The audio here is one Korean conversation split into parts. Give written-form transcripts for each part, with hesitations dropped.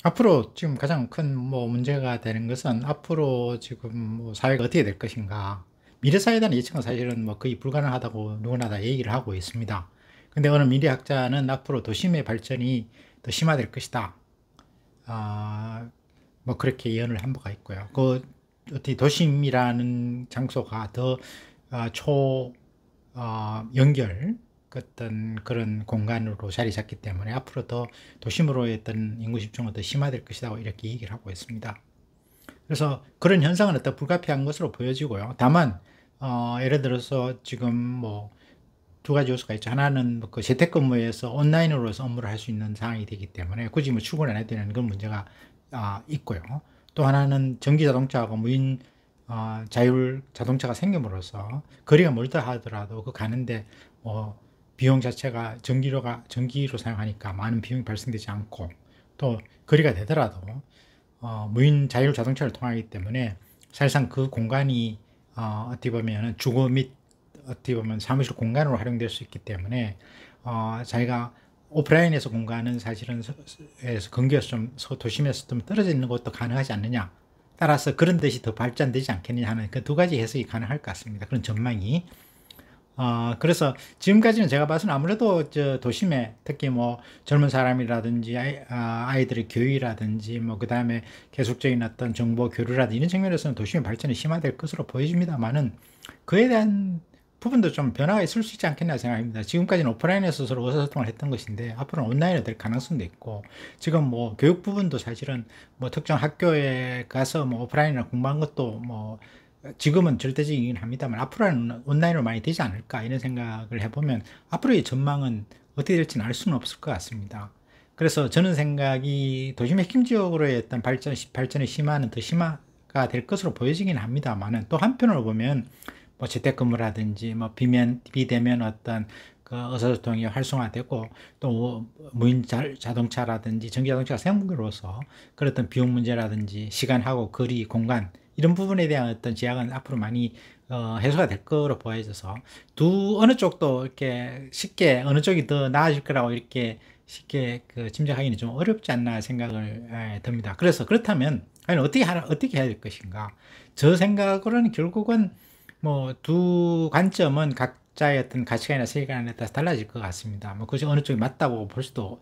앞으로 지금 가장 큰 문제가 되는 것은 앞으로 지금 사회가 어떻게 될 것인가. 미래 사회에 대한 예측은 사실은 거의 불가능하다고 누구나 다 얘기를 하고 있습니다. 근데 어느 미래학자는 앞으로 도심의 발전이 더 심화될 것이다. 아, 그렇게 예언을 한 바가 있고요. 어떻게 도심이라는 장소가 더 연결, 어떤 그런 공간으로 자리 잡기 때문에 앞으로 더 도심으로의 어떤 인구 집중은 더 심화될 것이다, 이렇게 얘기를 하고 있습니다. 그래서 그런 현상은 어떤 불가피한 것으로 보여지고요. 다만, 예를 들어서 지금 두 가지 요소가 있죠. 하나는 그 재택근무에서 온라인으로서 업무를 할 수 있는 상황이 되기 때문에 굳이 출근 안 해도 되는 그런 문제가 있고요. 또 하나는 전기 자동차하고 무인 자율 자동차가 생김으로써 거리가 멀다 하더라도 그 가는데 비용 자체가 전기로 사용하니까 많은 비용이 발생되지 않고, 또 거리가 되더라도 무인 자율 자동차를 통하기 때문에 사실상 그 공간이 어떻게 보면 주거 및 어떻게 보면 사무실 공간으로 활용될 수 있기 때문에 자기가 오프라인에서 공간은 사실은 근교에서 좀 도심에서 좀 떨어져 있는 것도 가능하지 않느냐. 따라서 그런 것이 더 발전되지 않겠느냐 하는 그 두 가지 해석이 가능할 것 같습니다. 그런 전망이. 그래서 지금까지는 제가 봐서는 아무래도 도심에 특히 젊은 사람이라든지 아이들의 교육이라든지 그 다음에 계속적인 어떤 정보 교류라든지 이런 측면에서는 도심의 발전이 심화될 것으로 보여집니다만은 그에 대한 부분도 좀 변화가 있을 수 있지 않겠나 생각합니다. 지금까지는 오프라인에서 서로 의사소통을 했던 것인데 앞으로는 온라인으로 될 가능성도 있고, 지금 교육 부분도 사실은 특정 학교에 가서 오프라인으로 공부한 것도 지금은 절대적이긴 합니다만 앞으로는 온라인으로 많이 되지 않을까, 이런 생각을 해보면 앞으로의 전망은 어떻게 될지는 알 수는 없을 것 같습니다. 그래서 저는 생각이 도심 핵심 지역으로의 어떤 발전의 심화는 더 심화가 될 것으로 보여지긴 합니다만은, 또 한편으로 보면 재택근무라든지 비대면 어떤 그 의사소통이 활성화되고, 또 무인 자동차라든지 전기자동차가 생김으로써 그런 어떤 비용 문제라든지 시간하고 거리, 공간 이런 부분에 대한 어떤 제약은 앞으로 많이 해소가 될 거로 보여져서 어느 쪽도 이렇게 쉽게 어느 쪽이 더 나아질 거라고 이렇게 쉽게 짐작하기는 좀 어렵지 않나 생각을 듭니다. 그래서 그렇다면 과연 어떻게 해야 될 것인가? 저 생각으로는 결국은 두 관점은 각자의 어떤 가치관이나 세계관에 따라서 달라질 것 같습니다. 그것이 어느 쪽이 맞다고 볼 수도,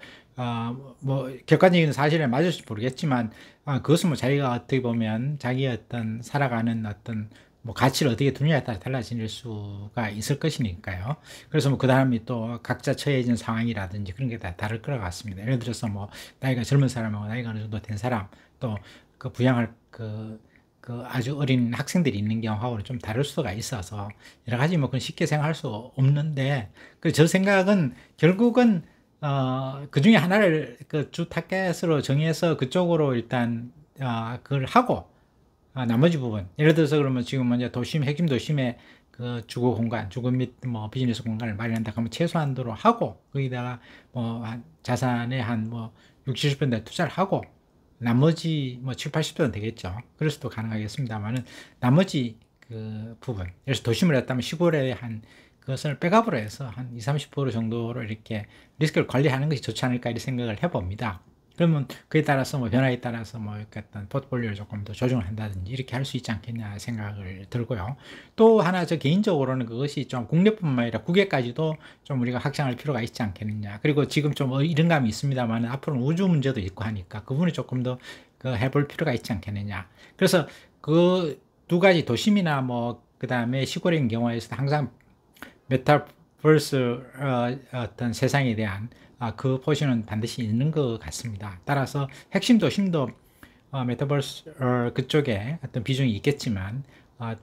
객관적인 사실에 맞을지 모르겠지만, 그것은 자기가 어떻게 보면 자기의 어떤 살아가는 어떤 가치를 어떻게 두느냐에 따라 달라질 수가 있을 것이니까요. 그래서 그 다음이 또 각자 처해진 상황이라든지 그런 게 다 다를 것 같습니다. 예를 들어서 나이가 젊은 사람하고 나이가 어느 정도 된 사람, 또 그 부양할 그 아주 어린 학생들이 있는 경우하고는 좀 다를 수가 있어서 여러 가지 그건 쉽게 생각할 수 없는데, 저 생각은 결국은 그 중에 하나를 그 주 타겟으로 정해서 그쪽으로 일단 그걸 하고, 나머지 부분 예를 들어서 그러면 지금 먼저 핵심 도심의 그 주거 공간, 주거 및 비즈니스 공간을 마련한다 하면 최소한도로 하고, 거기다가 자산의 한 60, 70% 투자를 하고, 나머지 7, 80%는 되겠죠. 그래서도 가능하겠습니다만은 나머지 그 부분, 그래서 도심을 했다면 시골에 한 그것을 백업으로 해서 한 20, 30% 정도로 이렇게 리스크를 관리하는 것이 좋지 않을까, 이런 생각을 해봅니다. 그러면 그에 따라서 변화에 따라서 이렇게 어떤 포트폴리오를 조금 더 조정을 한다든지 이렇게 할 수 있지 않겠냐 생각을 들고요. 또 하나 저 개인적으로는 그것이 좀 국내뿐만 아니라 국외까지도 좀 우리가 확장할 필요가 있지 않겠느냐. 그리고 지금 좀 이런 감이 있습니다만 앞으로는 우주 문제도 있고 하니까 그 부분을 조금 더 해볼 필요가 있지 않겠느냐. 그래서 그 두 가지 도심이나 그 다음에 시골인 경우에서 항상 메타버스 어떤 세상에 대한 그 포션은 반드시 있는 것 같습니다. 따라서 핵심 도심도 메타버스 그쪽에 어떤 비중이 있겠지만,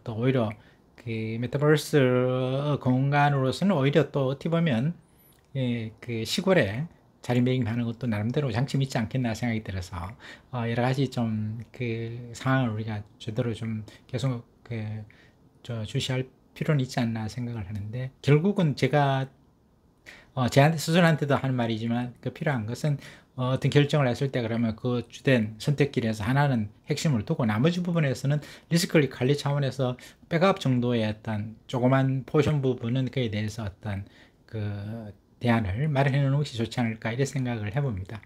또 오히려 그 메타버스 공간으로서는 오히려 또 어떻게 보면 그 시골에 자리매김하는 것도 나름대로 장점이 있지 않겠나 생각이 들어서 여러 가지 좀 그 상황을 우리가 제대로 좀 계속 주시할 필요는 있지 않나 생각을 하는데, 결국은 제가 제한테 스스로한테도 하는 말이지만 필요한 것은 어떤 결정을 했을 때 그러면 그 주된 선택길에서 하나는 핵심을 두고 나머지 부분에서는 리스크 관리 차원에서 백업 정도의 어떤 조그만 포션 부분은 그에 대해서 어떤 그 대안을 마련해 놓는 것이 좋지 않을까, 이런 생각을 해봅니다.